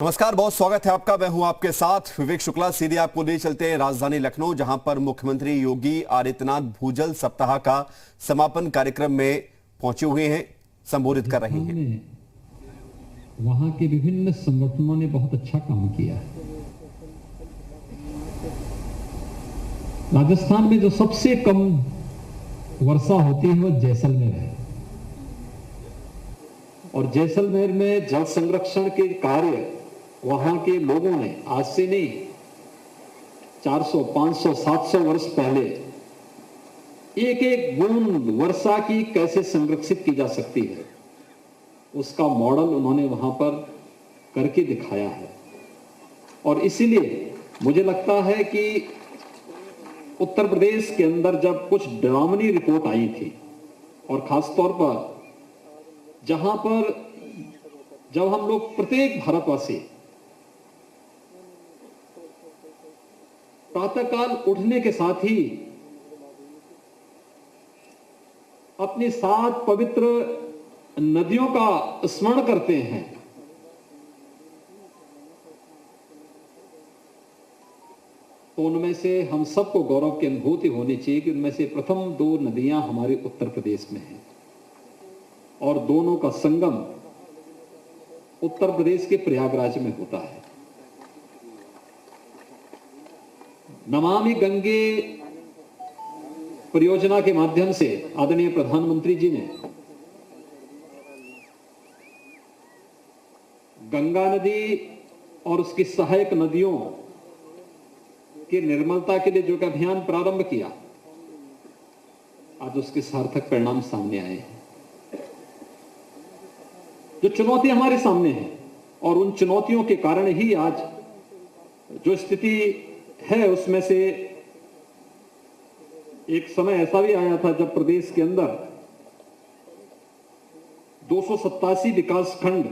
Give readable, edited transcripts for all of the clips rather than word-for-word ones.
नमस्कार, बहुत स्वागत है आपका। मैं हूं आपके साथ विवेक शुक्ला। सीधे आपको ले चलते हैं राजधानी लखनऊ, जहां पर मुख्यमंत्री योगी आदित्यनाथ भूजल सप्ताह का समापन कार्यक्रम में पहुंचे हुए हैं, संबोधित कर रहे हैं। वहां के विभिन्न संगठनों ने बहुत अच्छा काम किया है। राजस्थान में जो सबसे कम वर्षा होती है वो जैसलमेर है, और जैसलमेर में जल संरक्षण के कार्य वहां के लोगों ने आज से नहीं 400, 500, 700 वर्ष पहले एक एक बूंद वर्षा की कैसे संरक्षित की जा सकती है उसका मॉडल उन्होंने वहां पर करके दिखाया है। और इसीलिए मुझे लगता है कि उत्तर प्रदेश के अंदर जब कुछ डरावनी रिपोर्ट आई थी, और खासतौर पर जहां पर जब हम लोग प्रत्येक भारतवासी प्रातःकाल उठने के साथ ही अपनी 7 पवित्र नदियों का स्मरण करते हैं, तो उनमें से हम सबको गौरव की अनुभूति होनी चाहिए कि उनमें से प्रथम 2 नदियां हमारे उत्तर प्रदेश में हैं, और दोनों का संगम उत्तर प्रदेश के प्रयागराज में होता है। नमामि गंगे परियोजना के माध्यम से आदरणीय प्रधानमंत्री जी ने गंगा नदी और उसकी सहायक नदियों की निर्मलता के लिए जो अभियान प्रारंभ किया, आज उसके सार्थक परिणाम सामने आए हैं। जो चुनौती हमारे सामने है, और उन चुनौतियों के कारण ही आज जो स्थिति है, उसमें से एक समय ऐसा भी आया था जब प्रदेश के अंदर 287 विकास खंड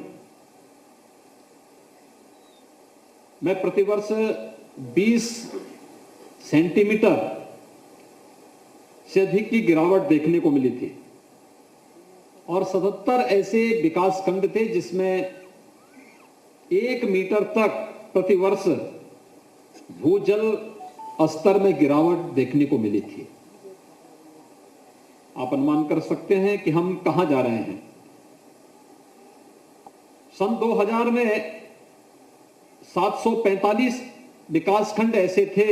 में प्रतिवर्ष 20 सेंटीमीटर से अधिक की गिरावट देखने को मिली थी, और 77 ऐसे विकास खंड थे जिसमें 1 मीटर तक प्रतिवर्ष भूजल स्तर में गिरावट देखने को मिली थी। आप अनुमान कर सकते हैं कि हम कहां जा रहे हैं। सन 2000 में 745 विकासखंड ऐसे थे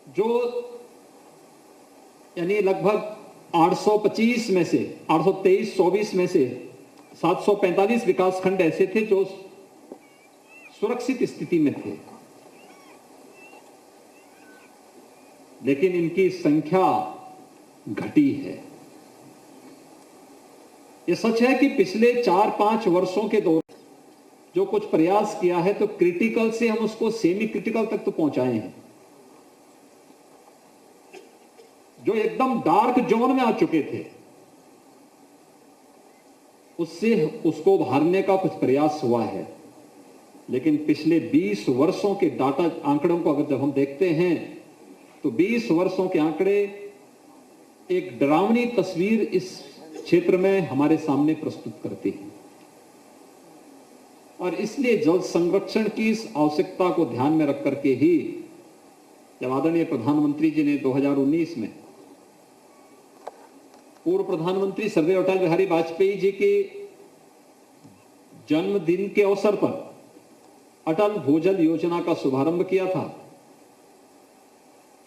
जो यानी लगभग 825 में से 823-24 में से 745 विकासखंड ऐसे थे जो सुरक्षित स्थिति में थे, लेकिन इनकी संख्या घटी है। यह सच है कि पिछले 4-5 वर्षों के दौरान जो कुछ प्रयास किया है, तो क्रिटिकल से हम उसको सेमी क्रिटिकल तक तो पहुंचाए हैं। जो एकदम डार्क जोन में आ चुके थे, उससे उसको उभारने का कुछ प्रयास हुआ है, लेकिन पिछले 20 वर्षों के डाटा आंकड़ों को अगर जब हम देखते हैं, तो 20 वर्षों के आंकड़े एक डरावनी तस्वीर इस क्षेत्र में हमारे सामने प्रस्तुत करती हैं। और इसलिए जल संरक्षण की इस आवश्यकता को ध्यान में रख करके ही जब आदरणीय प्रधानमंत्री जी ने 2019 में पूर्व प्रधानमंत्री स्वर्गीय अटल बिहारी वाजपेयी जी के जन्मदिन के अवसर पर अटल भूजल योजना का शुभारंभ किया था,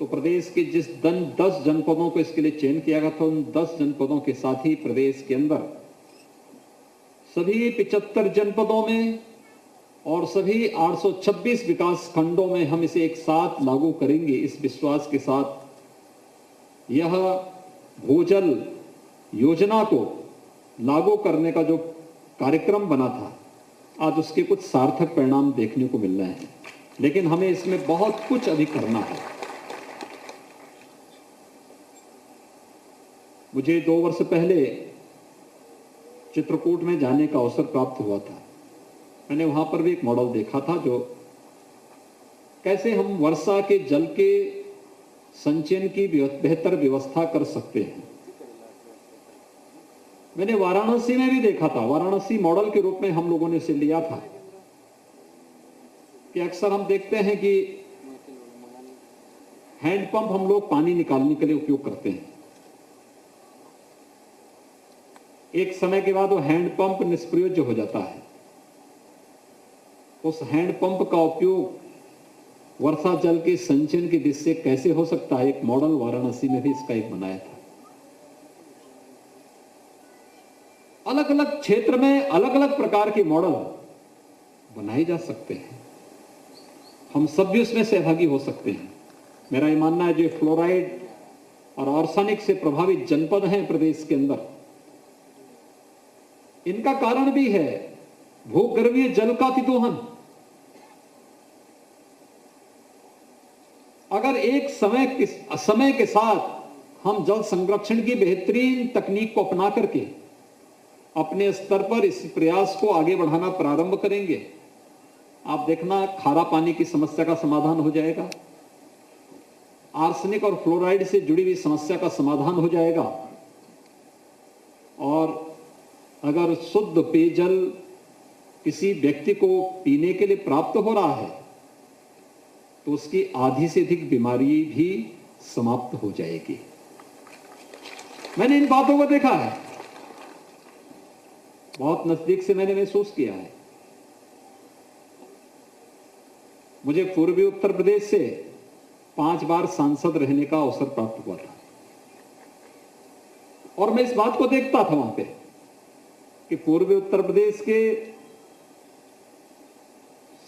तो प्रदेश के जिस 10 जनपदों को इसके लिए चयन किया गया था, उन 10 जनपदों के साथ ही प्रदेश के अंदर सभी 75 जनपदों में और सभी 826 विकास खंडों में हम इसे एक साथ लागू करेंगे, इस विश्वास के साथ यह भूजल योजना को लागू करने का जो कार्यक्रम बना था, आज उसके कुछ सार्थक परिणाम देखने को मिल रहे हैं। लेकिन हमें इसमें बहुत कुछ अभी करना है। मुझे 2 वर्ष पहले चित्रकूट में जाने का अवसर प्राप्त हुआ था। मैंने वहां पर भी एक मॉडल देखा था, जो कैसे हम वर्षा के जल के संचयन की बेहतर व्यवस्था कर सकते हैं। मैंने वाराणसी में भी देखा था, वाराणसी मॉडल के रूप में हम लोगों ने इसे लिया था कि अक्सर हम देखते हैं कि हैंडपंप हम लोग पानी निकालने के लिए उपयोग करते हैं। एक समय के बाद वो हैंडपंप निष्प्रयोज्य हो जाता है। उस हैंडपंप का उपयोग वर्षा जल के संचयन की दृष्टि से कैसे हो सकता है, एक मॉडल वाराणसी में भी इसका एक बनाया था। अलग अलग क्षेत्र में अलग अलग प्रकार के मॉडल बनाए जा सकते हैं, हम सब भी उसमें सहभागी हो सकते हैं। मेरा ये मानना है जो फ्लोराइड और आर्सेनिक से प्रभावित जनपद हैं प्रदेश के अंदर, इनका कारण भी है भूगर्भीय जल का अतिदोहन। अगर एक समय के साथ हम जल संरक्षण की बेहतरीन तकनीक को अपना करके अपने स्तर पर इस प्रयास को आगे बढ़ाना प्रारंभ करेंगे, आप देखना खारा पानी की समस्या का समाधान हो जाएगा, आर्सेनिक और फ्लोराइड से जुड़ी हुई समस्या का समाधान हो जाएगा। और अगर शुद्ध पेयजल किसी व्यक्ति को पीने के लिए प्राप्त हो रहा है तो उसकी आधी से अधिक बीमारी भी समाप्त हो जाएगी। मैंने इन बातों को देखा है, बहुत नजदीक से मैंने महसूस किया है। मुझे पूर्वी उत्तर प्रदेश से 5 बार सांसद रहने का अवसर प्राप्त हुआ था और मैं इस बात को देखता था वहां पे कि पूर्वी उत्तर प्रदेश के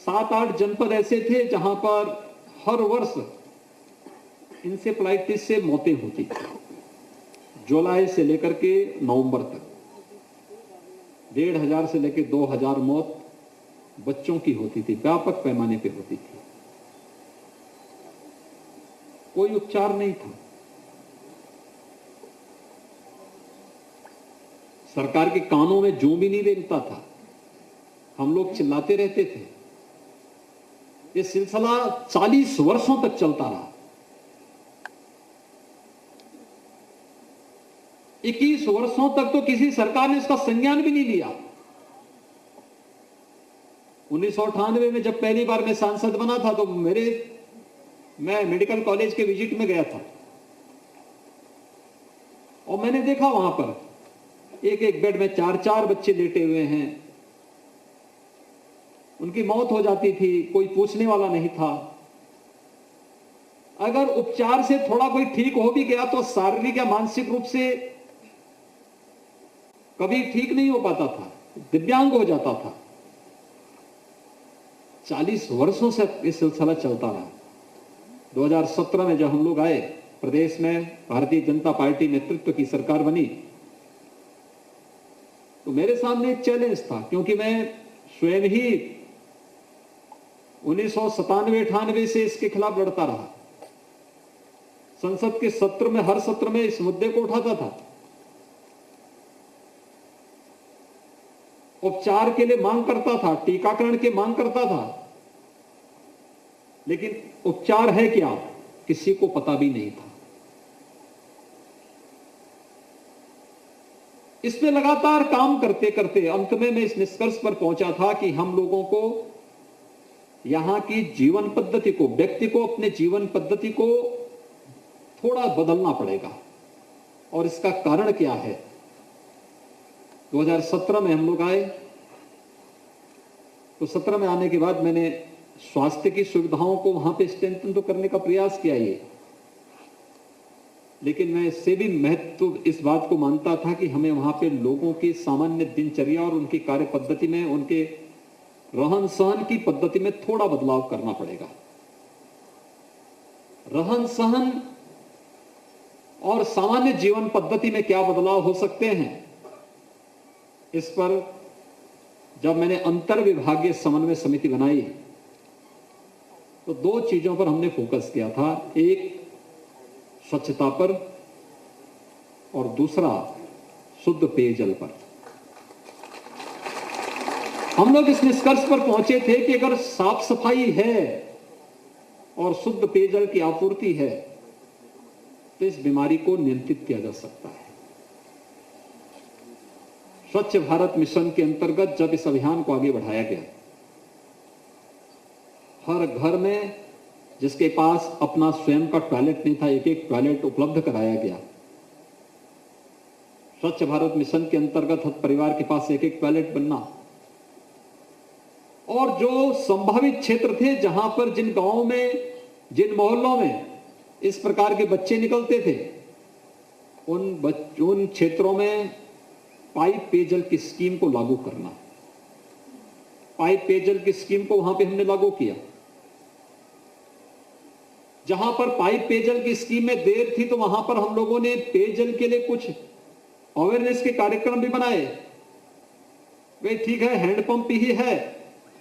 7-8 जनपद ऐसे थे जहां पर हर वर्ष इंसेफ्लाइटिस से मौतें होती थी। जुलाई से लेकर के नवंबर तक 1,500 से लेकर 2,000 मौत बच्चों की होती थी, व्यापक पैमाने पे होती थी। कोई उपचार नहीं था। सरकार के कानों में जूं भी नहीं रेंगता था, हम लोग चिल्लाते रहते थे। ये सिलसिला 40 वर्षों तक चलता रहा। 21 वर्षों तक तो किसी सरकार ने इसका संज्ञान भी नहीं लिया। 1998 में जब पहली बार मैं सांसद बना था तो मैं मेडिकल कॉलेज के विजिट में गया था और मैंने देखा वहां पर एक एक बेड में 4-4 बच्चे लेटे हुए हैं। उनकी मौत हो जाती थी, कोई पूछने वाला नहीं था। अगर उपचार से थोड़ा कोई ठीक हो भी गया तो शारीरिक या मानसिक रूप से कभी ठीक नहीं हो पाता था, दिव्यांग हो जाता था। 40 वर्षों से ये सिलसिला चलता रहा। 2017 में जब हम लोग आए, प्रदेश में भारतीय जनता पार्टी नेतृत्व की सरकार बनी, तो मेरे सामने एक चैलेंज था, क्योंकि मैं स्वयं ही 1997-98 से इसके खिलाफ लड़ता रहा। संसद के सत्र में, हर सत्र में इस मुद्दे को उठाता था। उपचार के लिए मांग करता था, टीकाकरण की मांग करता था, लेकिन उपचार है क्या किसी को पता भी नहीं था। इसमें लगातार काम करते करते अंत में मैं इस निष्कर्ष पर पहुंचा था कि हम लोगों को यहां की जीवन पद्धति को, व्यक्ति को अपने जीवन पद्धति को थोड़ा बदलना पड़ेगा। और इसका कारण क्या है? 2017 में हम लोग आए, तो 17 में आने के बाद मैंने स्वास्थ्य की सुविधाओं को वहां पे स्ट्रेंथन तो करने का प्रयास किया ये, लेकिन मैं इससे भी महत्व इस बात को मानता था कि हमें वहां पे लोगों की सामान्य दिनचर्या और उनकी कार्य पद्धति में, उनके रहन सहन की पद्धति में थोड़ा बदलाव करना पड़ेगा। रहन सहन और सामान्य जीवन पद्धति में क्या बदलाव हो सकते हैं, इस पर जब मैंने अंतर विभागीय समन्वय समिति बनाई तो 2 चीजों पर हमने फोकस किया था। एक स्वच्छता पर और दूसरा शुद्ध पेयजल पर। हम लोग इस निष्कर्ष पर पहुंचे थे कि अगर साफ सफाई है और शुद्ध पेयजल की आपूर्ति है तो इस बीमारी को नियंत्रित किया जा सकता है। स्वच्छ भारत मिशन के अंतर्गत जब इस अभियान को आगे बढ़ाया गया, हर घर में जिसके पास अपना स्वयं का टॉयलेट नहीं था, एक एक टॉयलेट उपलब्ध कराया गया। स्वच्छ भारत मिशन के अंतर्गत हर परिवार के पास एक एक टॉयलेट बनना, और जो संभावित क्षेत्र थे जहां पर जिन गांवों में, जिन मोहल्लों में इस प्रकार के बच्चे निकलते थे, उन क्षेत्रों में पाइप पेयजल की स्कीम को लागू करना। पाइप पेयजल की स्कीम को वहां पे हमने लागू किया। जहां पर पाइप पेयजल की स्कीम में देर थी, तो वहां पर हम लोगों ने पेयजल के लिए कुछ अवेयरनेस के कार्यक्रम भी बनाए। वे ठीक है, हैंडपंप ही है,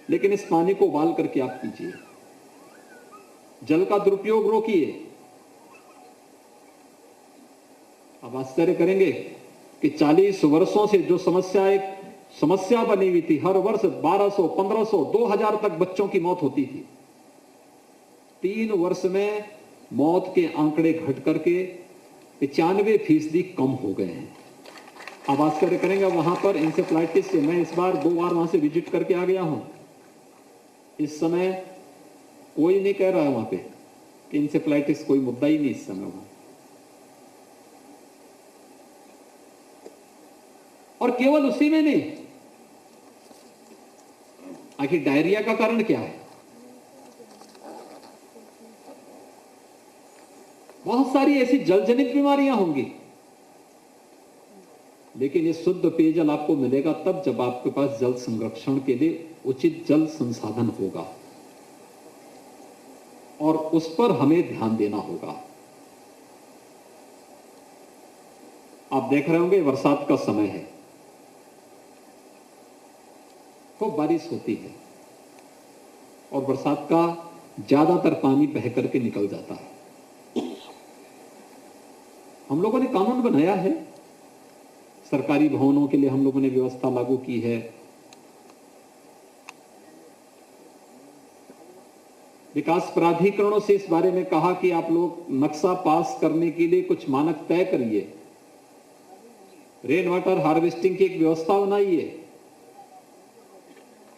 लेकिन इस पानी को उबाल करके आप पीजिए, जल का दुरुपयोग रोकिए। अब आश्चर्य करेंगे कि 40 वर्षों से जो समस्या एक समस्या बनी हुई थी, हर वर्ष 1200, 1500, 2000 तक बच्चों की मौत होती थी, 3 वर्ष में मौत के आंकड़े घट करके 95% कम हो गए हैं। अब आश्चर्य करेंगे, वहां पर इंसेफ्लाइटिस से मैं इस बार 2 बार वहां से विजिट करके आ गया हूं। इस समय कोई नहीं कह रहा है वहां पे कि इंसेफ्लाइटिस कोई मुद्दा ही नहीं इस समय वहां। और केवल उसी में नहीं, आखिर डायरिया का कारण क्या है? बहुत सारी ऐसी जलजनित बीमारियां होंगी, लेकिन ये शुद्ध पेयजल आपको मिलेगा तब जब आपके पास जल संरक्षण के लिए उचित जल संसाधन होगा, और उस पर हमें ध्यान देना होगा। आप देख रहे होंगे बरसात का समय है, खूब बारिश होती है और बरसात का ज्यादातर पानी बह करके निकल जाता है। हम लोगों ने कानून बनाया है, सरकारी भवनों के लिए हम लोगों ने व्यवस्था लागू की है। विकास प्राधिकरणों से इस बारे में कहा कि आप लोग नक्शा पास करने के लिए कुछ मानक तय करिए, रेन वाटर हार्वेस्टिंग की एक व्यवस्था बनाइए,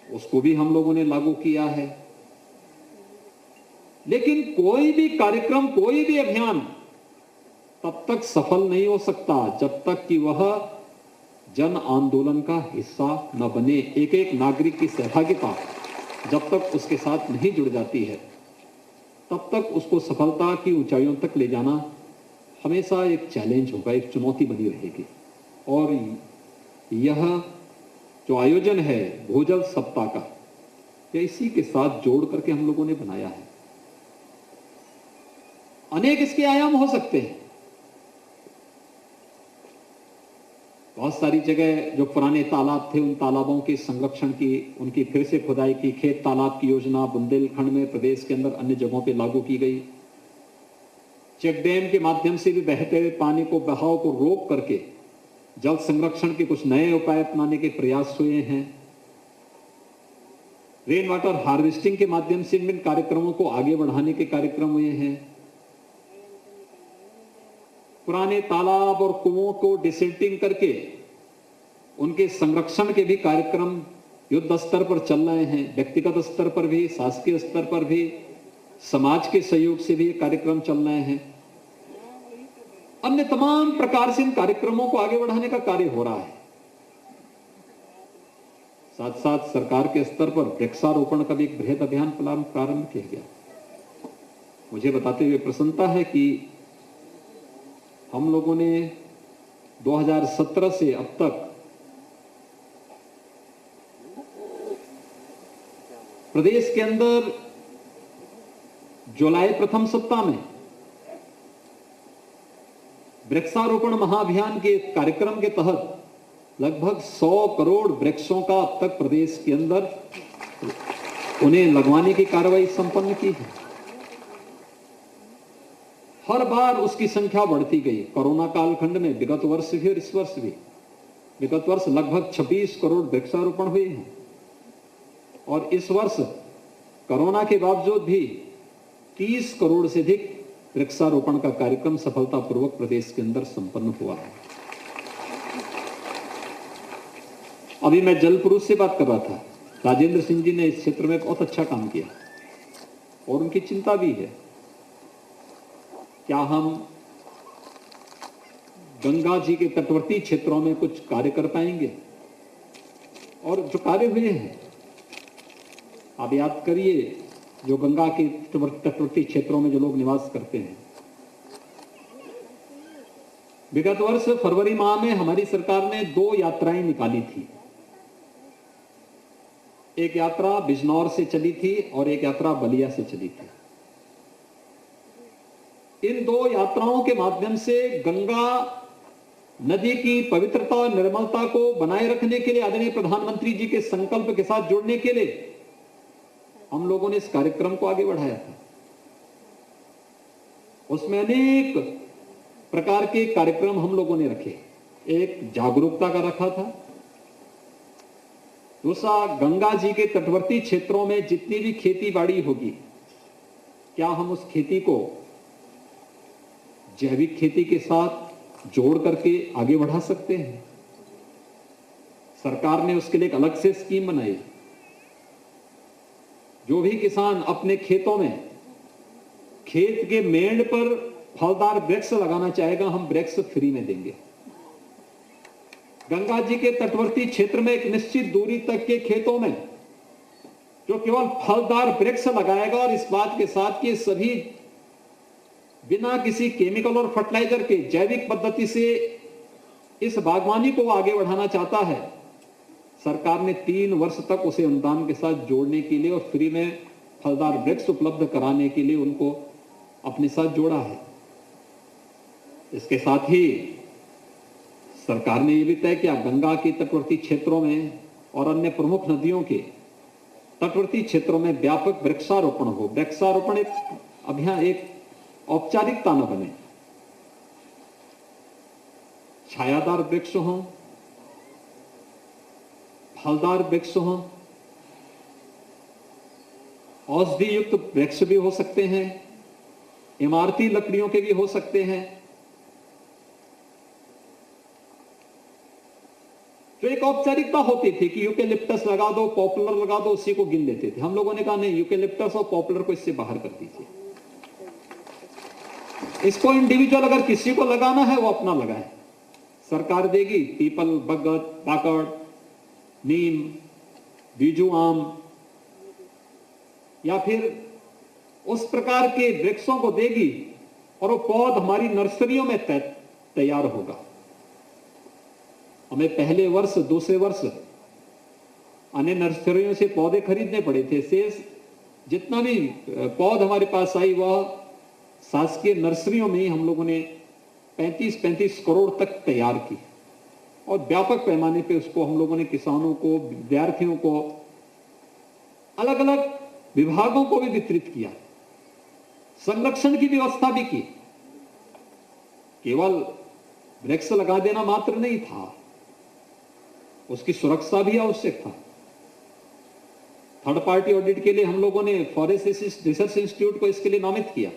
उसको भी हम लोगों ने लागू किया है। लेकिन कोई भी कार्यक्रम, कोई भी अभियान तब तक सफल नहीं हो सकता जब तक कि वह जन आंदोलन का हिस्सा न बने। एक एक नागरिक की सहभागिता जब तक उसके साथ नहीं जुड़ जाती है, तब तक उसको सफलता की ऊंचाइयों तक ले जाना हमेशा एक चैलेंज होगा, एक चुनौती बनी रहेगी। और यह जो आयोजन है भूजल सप्ताह का, यह इसी के साथ जोड़ करके हम लोगों ने बनाया है। अनेक इसके आयाम हो सकते हैं। बहुत सारी जगह जो पुराने तालाब थे, उन तालाबों के संरक्षण की, उनकी फिर से खुदाई की, खेत तालाब की योजना बुंदेलखंड में, प्रदेश के अंदर अन्य जगहों पे लागू की गई। चेक डैम के माध्यम से भी बहते हुए पानी को, बहाव को रोक करके जल संरक्षण के कुछ नए उपाय अपनाने के प्रयास हुए हैं। रेन वाटर हार्वेस्टिंग के माध्यम से इन कार्यक्रमों को आगे बढ़ाने के कार्यक्रम हुए हैं। पुराने तालाब और कुओं को डिसिल्टिंग करके उनके संरक्षण के भी कार्यक्रम युद्ध स्तर पर चल रहे हैं, व्यक्तिगत स्तर पर भी, शासकीय स्तर पर भी, समाज के सहयोग से भी कार्यक्रम चल रहे हैं। अन्य तमाम प्रकार से इन कार्यक्रमों को आगे बढ़ाने का कार्य हो रहा है। साथ साथ सरकार के स्तर पर वृक्षारोपण का भी एक बृहद अभियान प्रारंभ किया गया। मुझे बताते हुए प्रसन्नता है कि हम लोगों ने 2017 से अब तक प्रदेश के अंदर जुलाई प्रथम सप्ताह में वृक्षारोपण महाअभियान के कार्यक्रम के तहत लगभग 100 करोड़ वृक्षों का अब तक प्रदेश के अंदर उन्हें लगवाने की कार्रवाई संपन्न की है। हर बार उसकी संख्या बढ़ती गई। कोरोना कालखंड में विगत वर्ष भी और इस वर्ष भी, विगत वर्ष लगभग 26 करोड़ वृक्षारोपण हुए हैं, और इस वर्ष कोरोना के बावजूद भी 30 करोड़ से अधिक वृक्षारोपण का कार्यक्रम सफलतापूर्वक प्रदेश के अंदर संपन्न हुआ है। अभी मैं जल पुरुष से बात कर रहा था, राजेंद्र सिंह जी ने इस क्षेत्र में बहुत अच्छा काम किया और उनकी चिंता भी है। क्या हम गंगा जी के तटवर्ती क्षेत्रों में कुछ कार्य कर पाएंगे? और जो कार्य हुए हैं, आप याद करिए, जो गंगा के तटवर्ती क्षेत्रों में जो लोग निवास करते हैं, विगत वर्ष फरवरी माह में हमारी सरकार ने 2 यात्राएं निकाली थी। एक यात्रा बिजनौर से चली थी और एक यात्रा बलिया से चली थी। इन 2 यात्राओं के माध्यम से गंगा नदी की पवित्रता और निर्मलता को बनाए रखने के लिए, आदरणीय प्रधानमंत्री जी के संकल्प के साथ जुड़ने के लिए हम लोगों ने इस कार्यक्रम को आगे बढ़ाया था। उसमें अनेक प्रकार के कार्यक्रम हम लोगों ने रखे। एक जागरूकता का रखा था, दूसरा गंगा जी के तटवर्ती क्षेत्रों में जितनी भी खेती बाड़ी होगी, क्या हम उस खेती को जैविक खेती के साथ जोड़ करके आगे बढ़ा सकते हैं। सरकार ने उसके लिए एक अलग से स्कीम बनाई। जो भी किसान अपने खेतों में खेत के मेड़ पर फलदार वृक्ष लगाना चाहेगा, हम वृक्ष फ्री में देंगे। गंगा जी के तटवर्ती क्षेत्र में एक निश्चित दूरी तक के खेतों में जो केवल फलदार वृक्ष लगाएगा और इस बात के साथ कि सभी बिना किसी केमिकल और फर्टिलाइजर के जैविक पद्धति से इस बागवानी को आगे बढ़ाना चाहता है, सरकार ने 3 वर्ष तक उसे अनुदान के साथ जोड़ने के लिए और फ्री में फलदार वृक्ष उपलब्ध कराने के लिए उनको अपने साथ जोड़ा है। इसके साथ ही सरकार ने यह भी तय किया, गंगा के तटवर्ती क्षेत्रों में और अन्य प्रमुख नदियों के तटवर्ती क्षेत्रों में व्यापक वृक्षारोपण हो। वृक्षारोपण एक अभियान, एक औपचारिकता न बने। छायादार वृक्ष हों, फलदार वृक्ष हों, औषधि युक्त वृक्ष भी हो सकते हैं, इमारती लकड़ियों के भी हो सकते हैं। जो एक औपचारिकता होती थी कि यूकेलिप्टस लगा दो, पॉपुलर लगा दो, उसी को गिन लेते थे। हम लोगों ने कहा नहीं, यूकेलिप्टस और पॉपुलर को इससे बाहर कर दीजिए। इसको इंडिविजुअल अगर किसी को लगाना है वो अपना लगाए, सरकार देगी। पीपल, बगत, बाकड़, नीम, बीजू आम या फिर उस प्रकार के वृक्षों को देगी और वो पौध हमारी नर्सरियों में तैयार होगा। हमें पहले वर्ष, दूसरे वर्ष अन्य नर्सरियों से पौधे खरीदने पड़े थे। शेष जितना भी पौध हमारे पास आई वह शासकीय नर्सरियों में ही हम लोगों ने 35 करोड़ तक तैयार की और व्यापक पैमाने पे उसको हम लोगों ने किसानों को, विद्यार्थियों को, अलग अलग विभागों को भी वितरित किया। संरक्षण की व्यवस्था भी की। केवल वृक्ष लगा देना मात्र नहीं था, उसकी सुरक्षा भी आवश्यक था। थर्ड पार्टी ऑडिट के लिए हम लोगों ने फॉरेस्ट रिसर्च इंस्टीट्यूट को इसके लिए नामित किया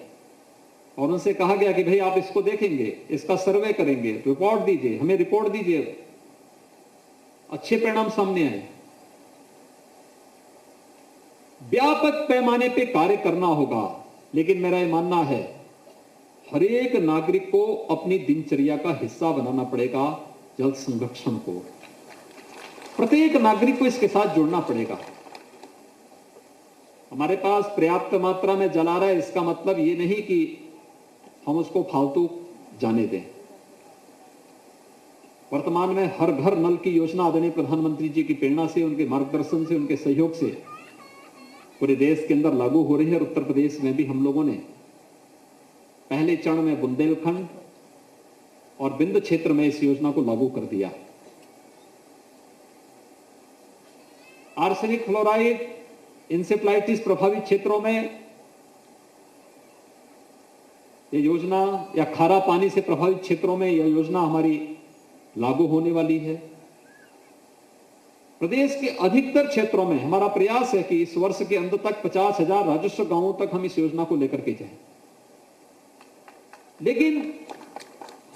और उनसे कहा गया कि भाई आप इसको देखेंगे, इसका सर्वे करेंगे, रिपोर्ट दीजिए, हमें रिपोर्ट दीजिए। अच्छे परिणाम सामने आए। व्यापक पैमाने पे कार्य करना होगा, लेकिन मेरा यह मानना है हर एक नागरिक को अपनी दिनचर्या का हिस्सा बनाना पड़ेगा। जल संरक्षण को प्रत्येक नागरिक को इसके साथ जुड़ना पड़ेगा। हमारे पास पर्याप्त मात्रा में जल आ रहा है, इसका मतलब ये नहीं कि हम उसको फालतू जाने दें। वर्तमान में हर घर नल की योजना आदरणीय प्रधानमंत्री जी की प्रेरणा से, उनके मार्गदर्शन से, उनके सहयोग से पूरे देश के अंदर लागू हो रही है। और उत्तर प्रदेश में भी हम लोगों ने पहले चरण में बुंदेलखंड और बिंद क्षेत्र में इस योजना को लागू कर दिया। आर्सेनिक फ्लोराइड, इंसेफ्लाइटिस प्रभावित क्षेत्रों में यह योजना, या खारा पानी से प्रभावित क्षेत्रों में यह योजना हमारी लागू होने वाली है। प्रदेश के अधिकतर क्षेत्रों में हमारा प्रयास है कि इस वर्ष के अंत तक 50,000 राजस्व गांवों तक हम इस योजना को लेकर के जाएं। लेकिन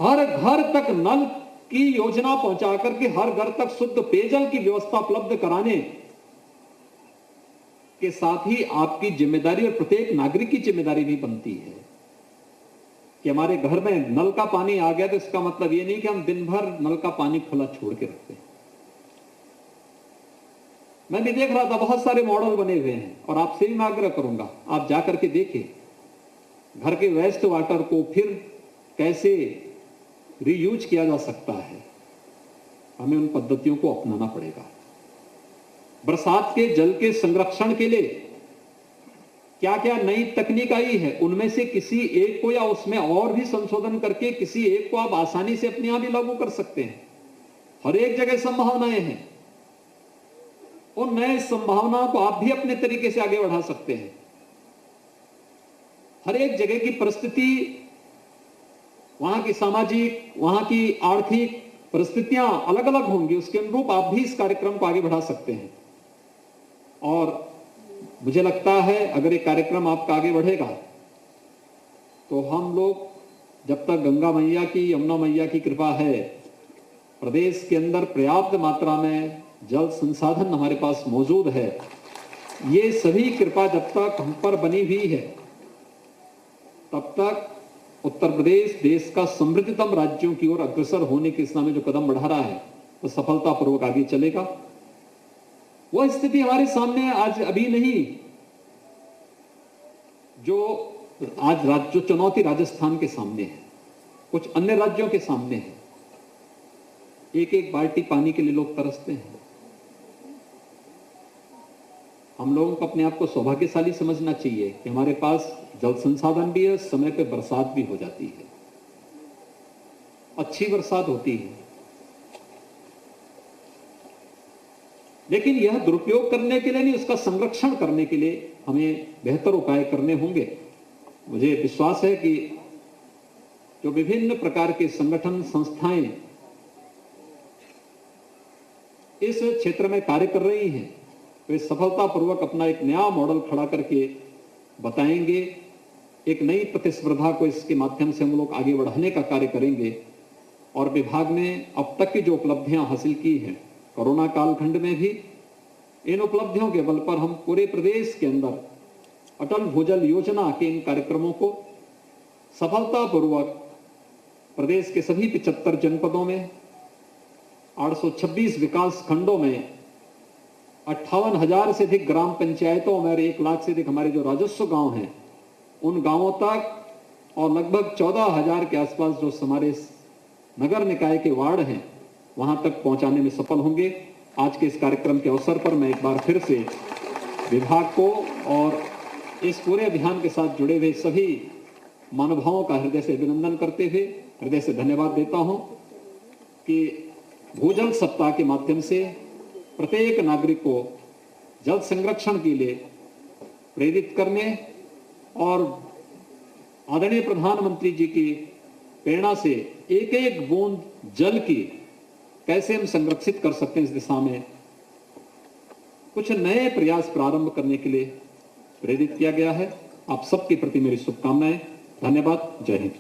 हर घर तक नल की योजना पहुंचा करके हर घर तक शुद्ध पेयजल की व्यवस्था उपलब्ध कराने के साथ ही आपकी जिम्मेदारी और प्रत्येक नागरिक की जिम्मेदारी भी बनती है कि हमारे घर में नल का पानी आ गया तो इसका मतलब ये नहीं कि हम दिन भर नल का पानी खुला छोड़ के रखते हैं। मैं भी देख रहा था बहुत सारे मॉडल बने हुए हैं और आपसे भी मैं आग्रह करूंगा आप जाकर के देखें घर के वेस्ट वाटर को फिर कैसे रीयूज किया जा सकता है। हमें उन पद्धतियों को अपनाना पड़ेगा। बरसात के जल के संरक्षण के लिए क्या क्या नई तकनीक आई है, उनमें से किसी एक को या उसमें और भी संशोधन करके किसी एक को आप आसानी से अपने यहां भी लागू कर सकते हैं। हर एक जगह संभावनाएं हैं, उन नए संभावनाओं को आप भी अपने तरीके से आगे बढ़ा सकते हैं। हर एक जगह की परिस्थिति, वहां की सामाजिक, वहां की आर्थिक परिस्थितियां अलग अलग होंगी, उसके अनुरूप आप भी इस कार्यक्रम को आगे बढ़ा सकते हैं। और मुझे लगता है अगर ये कार्यक्रम आपका आगे बढ़ेगा तो हम लोग, जब तक गंगा मैया की, यमुना मैया की कृपा है, प्रदेश के अंदर पर्याप्त मात्रा में जल संसाधन हमारे पास मौजूद है, ये सभी कृपा जब तक हम पर बनी हुई है तब तक उत्तर प्रदेश देश का समृद्धतम राज्यों की ओर अग्रसर होने की दिशा में जो कदम बढ़ा रहा है वो सफलतापूर्वक आगे चलेगा। वह स्थिति हमारे सामने आज अभी नहीं, जो आज जो चुनौती राजस्थान के सामने है, कुछ अन्य राज्यों के सामने है। एक एक बाल्टी पानी के लिए लोग तरसते हैं। हम लोगों को अपने आप को सौभाग्यशाली समझना चाहिए कि हमारे पास जल संसाधन भी है, समय पे बरसात भी हो जाती है, अच्छी बरसात होती है। लेकिन यह दुरुपयोग करने के लिए नहीं, उसका संरक्षण करने के लिए हमें बेहतर उपाय करने होंगे। मुझे विश्वास है कि जो विभिन्न प्रकार के संगठन, संस्थाएं इस क्षेत्र में कार्य कर रही हैं, वे सफलतापूर्वक अपना एक नया मॉडल खड़ा करके बताएंगे। एक नई प्रतिस्पर्धा को इसके माध्यम से हम लोग आगे बढ़ाने का कार्य करेंगे। और विभाग ने अब तक की जो उपलब्धियां हासिल की हैं कोरोना कालखंड में भी, इन उपलब्धियों के बल पर हम पूरे प्रदेश के अंदर अटल भूजल योजना के इन कार्यक्रमों को सफलतापूर्वक प्रदेश के सभी 75 जनपदों में, 826 विकास खंडों में, 58,000 से अधिक ग्राम पंचायतों में और 1 लाख से अधिक हमारे जो राजस्व गांव हैं उन गांवों तक, और लगभग 14,000 के आसपास जो हमारे नगर निकाय के वार्ड हैं वहां तक पहुंचाने में सफल होंगे। आज के इस कार्यक्रम के अवसर पर मैं एक बार फिर से विभाग को और इस पूरे अभियान के साथ जुड़े हुए सभी महानुभावों का हृदय से अभिनंदन करते हुए हृदय से धन्यवाद देता हूं कि भूजल सप्ताह के माध्यम से प्रत्येक नागरिक को जल संरक्षण के लिए प्रेरित करने और आदरणीय प्रधानमंत्री जी की प्रेरणा से एक एक बूंद जल की कैसे हम संरक्षित कर सकते हैं, इस दिशा में कुछ नए प्रयास प्रारंभ करने के लिए प्रेरित किया गया है। आप सबके प्रति मेरी शुभकामनाएं। धन्यवाद। जय हिंद।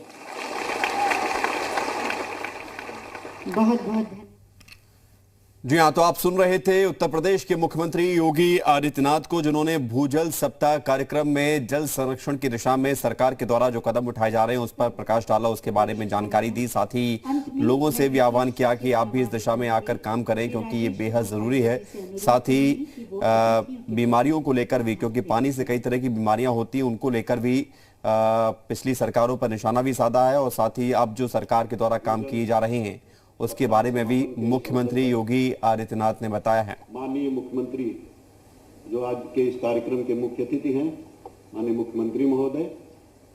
बहुत बहुत धन्यवाद। जी हाँ, तो आप सुन रहे थे उत्तर प्रदेश के मुख्यमंत्री योगी आदित्यनाथ को, जिन्होंने भूजल सप्ताह कार्यक्रम में जल संरक्षण की दिशा में सरकार के द्वारा जो कदम उठाए जा रहे हैं उस पर प्रकाश डाला, उसके बारे में जानकारी दी। साथ ही लोगों से भी आह्वान किया कि आप भी इस दिशा में आकर काम करें, क्योंकि ये बेहद जरूरी है। साथ ही बीमारियों को लेकर भी, क्योंकि पानी से कई तरह की बीमारियां होती हैं, उनको लेकर भी पिछली सरकारों पर निशाना भी साधा है। और साथ ही अब जो सरकार के द्वारा काम किए जा रहे हैं उसके बारे में भी मुख्यमंत्री योगी आदित्यनाथ ने बताया है। माननीय मुख्यमंत्री जो आज के इस कार्यक्रम के मुख्य अतिथि हैं, माननीय मुख्यमंत्री महोदय,